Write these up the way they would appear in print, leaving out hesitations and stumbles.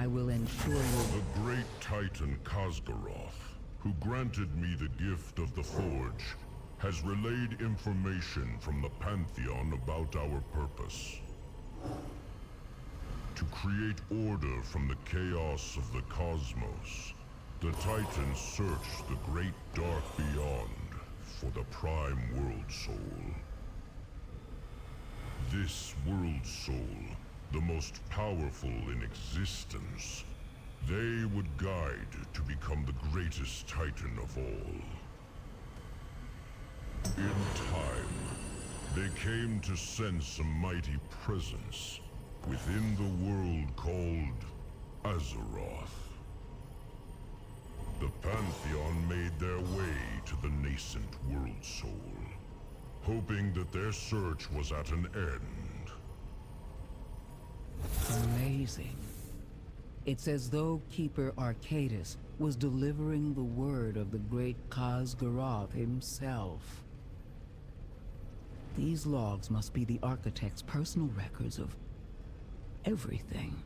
I will ensure you... The great Titan Khazgaroth, who granted me the gift of the Forge, has relayed information from the Pantheon about our purpose. To create order from the chaos of the cosmos, the Titans search the great dark beyond for the Prime World Soul. This World Soul, the most powerful in existence, they would guide to become the greatest Titan of all. In time, they came to sense a mighty presence within the world called Azeroth. The Pantheon made their way to the nascent World Soul, hoping that their search was at an end. Amazing. It's as though Keeper Archaeda was delivering the word of the great Khazgaroth himself. These logs must be the Architect's personal records of everything.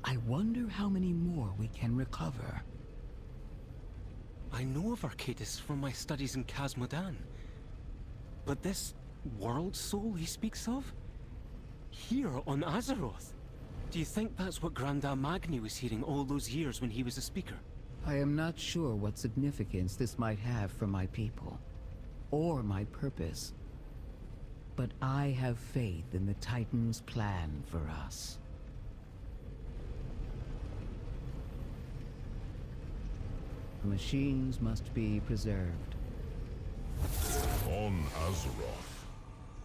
I wonder how many more we can recover. I know of Archaea from my studies in Khazmodan. But this World Soul he speaks of? Here on Azeroth? Do you think that's what Granda Magni was hearing all those years when he was a speaker? I am not sure what significance this might have for my people, or my purpose. But I have faith in the Titan's plan for us. The machines must be preserved. On Azeroth,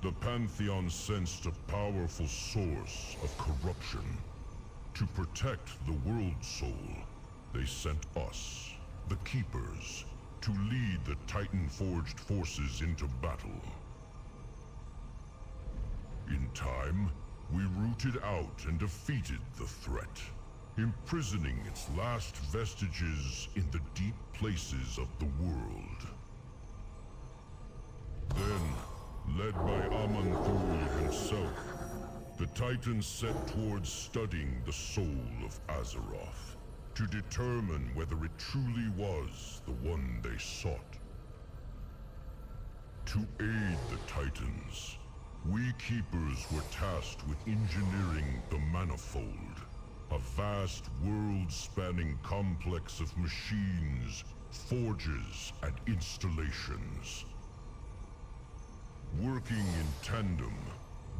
the Pantheon sensed a powerful source of corruption. To protect the World Soul, they sent us, the Keepers, to lead the Titan-forged forces into battle. In time, we rooted out and defeated the threat, imprisoning its last vestiges in the deep places of the world. Then, led by Aman'Thul himself, the Titans set towards studying the soul of Azeroth, to determine whether it truly was the one they sought. To aid the Titans, we Keepers were tasked with engineering the Manifold, a vast world-spanning complex of machines, forges, and installations. Working in tandem,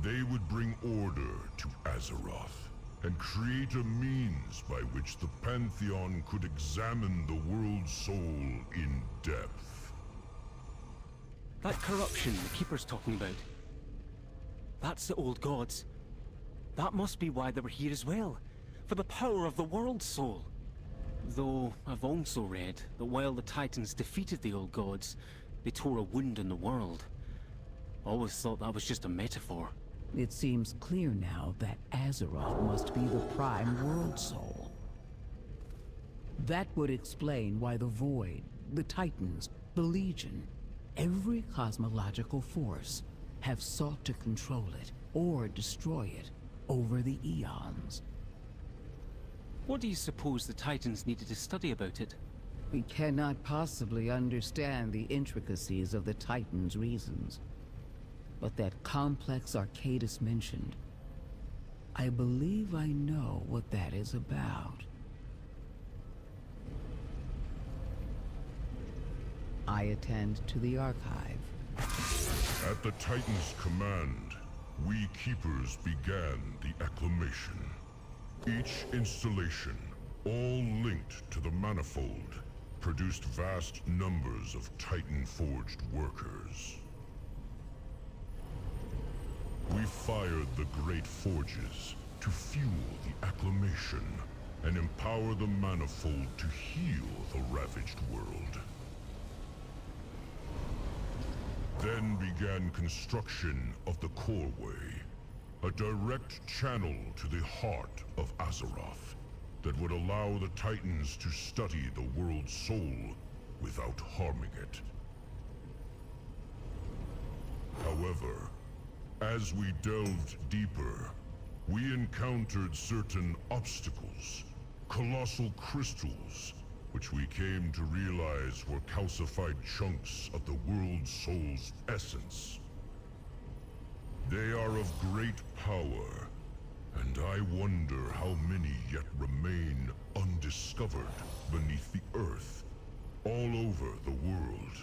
they would bring order to Azeroth, and create a means by which the Pantheon could examine the World Soul in depth. That corruption the Keeper's talking about, that's the old gods. That must be why they were here as well, for the power of the World Soul. Though I've also read that while the Titans defeated the old gods, they tore a wound in the world. Always thought that was just a metaphor. It seems clear now that Azeroth must be the Prime World Soul. That would explain why the Void, the Titans, the Legion, every cosmological force have sought to control it or destroy it over the eons. What do you suppose the Titans needed to study about it? We cannot possibly understand the intricacies of the Titans' reasons. But that complex Archaea mentioned, I believe I know what that is about. I attend to the archive. At the Titan's command, we Keepers began the acclamation. Each installation, all linked to the Manifold, produced vast numbers of Titan-forged workers. We fired the great forges to fuel the acclamation and empower the Manifold to heal the ravaged world. Then began construction of the Coreway, a direct channel to the heart of Azeroth that would allow the Titans to study the World Soul without harming it. However, as we delved deeper, We encountered certain obstacles, colossal crystals, which we came to realize were calcified chunks of the world soul's essence. They are of great power, and I wonder how many yet remain undiscovered beneath the earth, all over the world.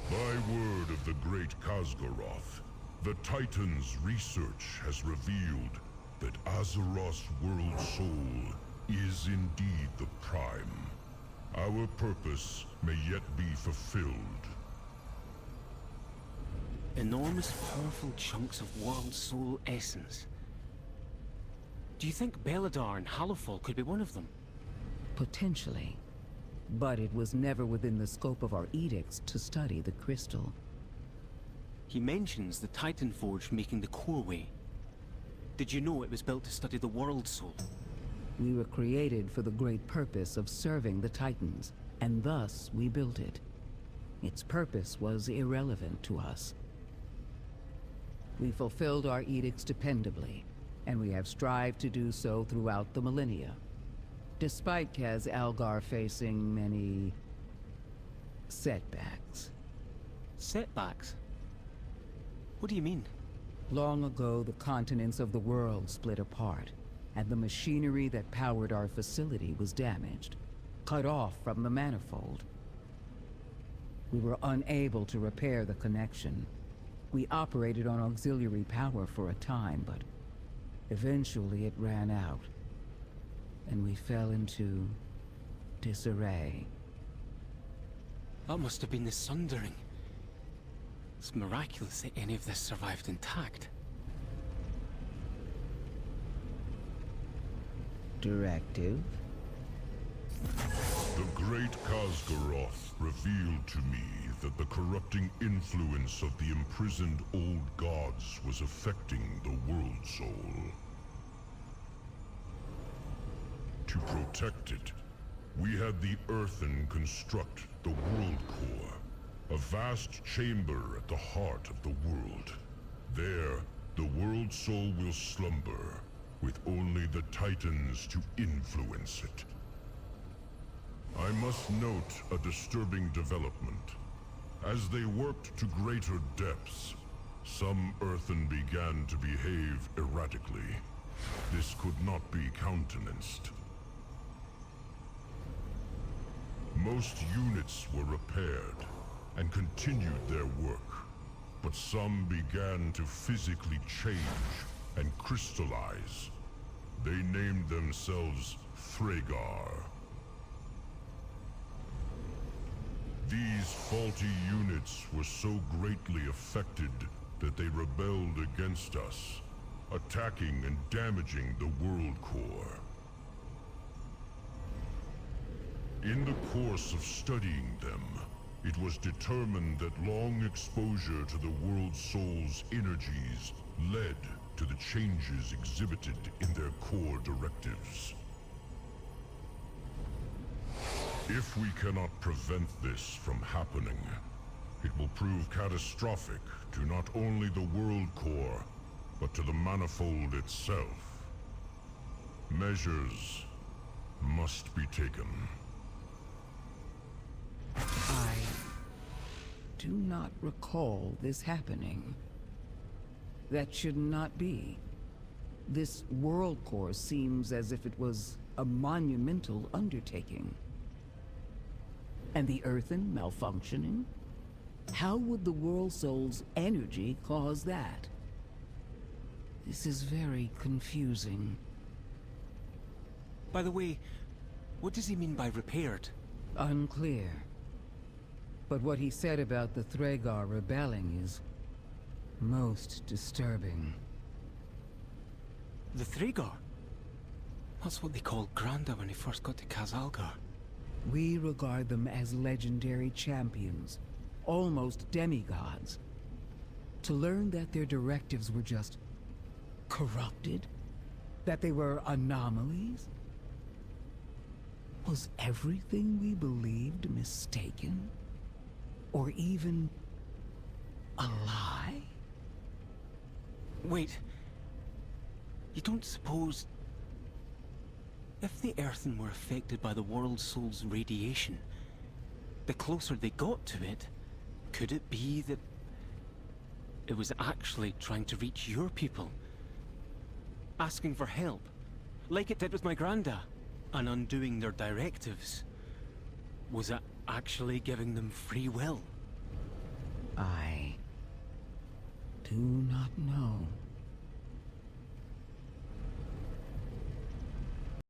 By word of the great Khazgoroth, the Titan's research has revealed that Azeroth's world soul is indeed the Prime. Our purpose may yet be fulfilled. Enormous, powerful chunks of world soul essence. Do you think Beladar and Halofal could be one of them? Potentially. But it was never within the scope of our edicts to study the crystal. He mentions the Titan Forge making the core way. Did you know it was built to study the world soul? We were created for the great purpose of serving the Titans, and thus we built it. Its purpose was irrelevant to us. We fulfilled our edicts dependably, and we have strived to do so throughout the millennia. Despite Kaz Algar facing many setbacks. Setbacks? What do you mean? Long ago, the continents of the world split apart, and the machinery that powered our facility was damaged, cut off from the manifold. We were unable to repair the connection. We operated on auxiliary power for a time, but eventually it ran out, and we fell into disarray. That must have been the Sundering. It's miraculous that any of this survived intact. Directive? The great Khazgoroth revealed to me that the corrupting influence of the imprisoned old gods was affecting the world soul. To protect it, we had the Earthen construct the World Core, a vast chamber at the heart of the world. There, the world soul will slumber, with only the Titans to influence it. I must note a disturbing development. As they worked to greater depths, some Earthen began to behave erratically. This could not be countenanced. Most units were repaired and continued their work, but some began to physically change and crystallize. They named themselves Thragar. These faulty units were so greatly affected that they rebelled against us, attacking and damaging the World Core. In the course of studying them, it was determined that long exposure to the World Soul's energies led to the changes exhibited in their core directives. If we cannot prevent this from happening, it will prove catastrophic to not only the World Core, but to the Manifold itself. Measures must be taken. I do not recall this happening. That should not be. This world core seems as if it was a monumental undertaking. And the Earthen malfunctioning? How would the World Soul's energy cause that? This is very confusing. By the way, what does he mean by repaired? Unclear. But what he said about the Thragar rebelling is most disturbing. The Thragar? That's what they called Granda when he first got to Khazalgar. We regard them as legendary champions, almost demigods. To learn that their directives were just corrupted, that they were anomalies? Was everything we believed mistaken? Or even a lie? Wait, You don't suppose... If the Earthen were affected by the World Soul's radiation, the closer they got to it, could it be that it was actually trying to reach your people? Asking for help, like it did with my granda, and undoing their directives? Was it actually giving them free will? I do not know.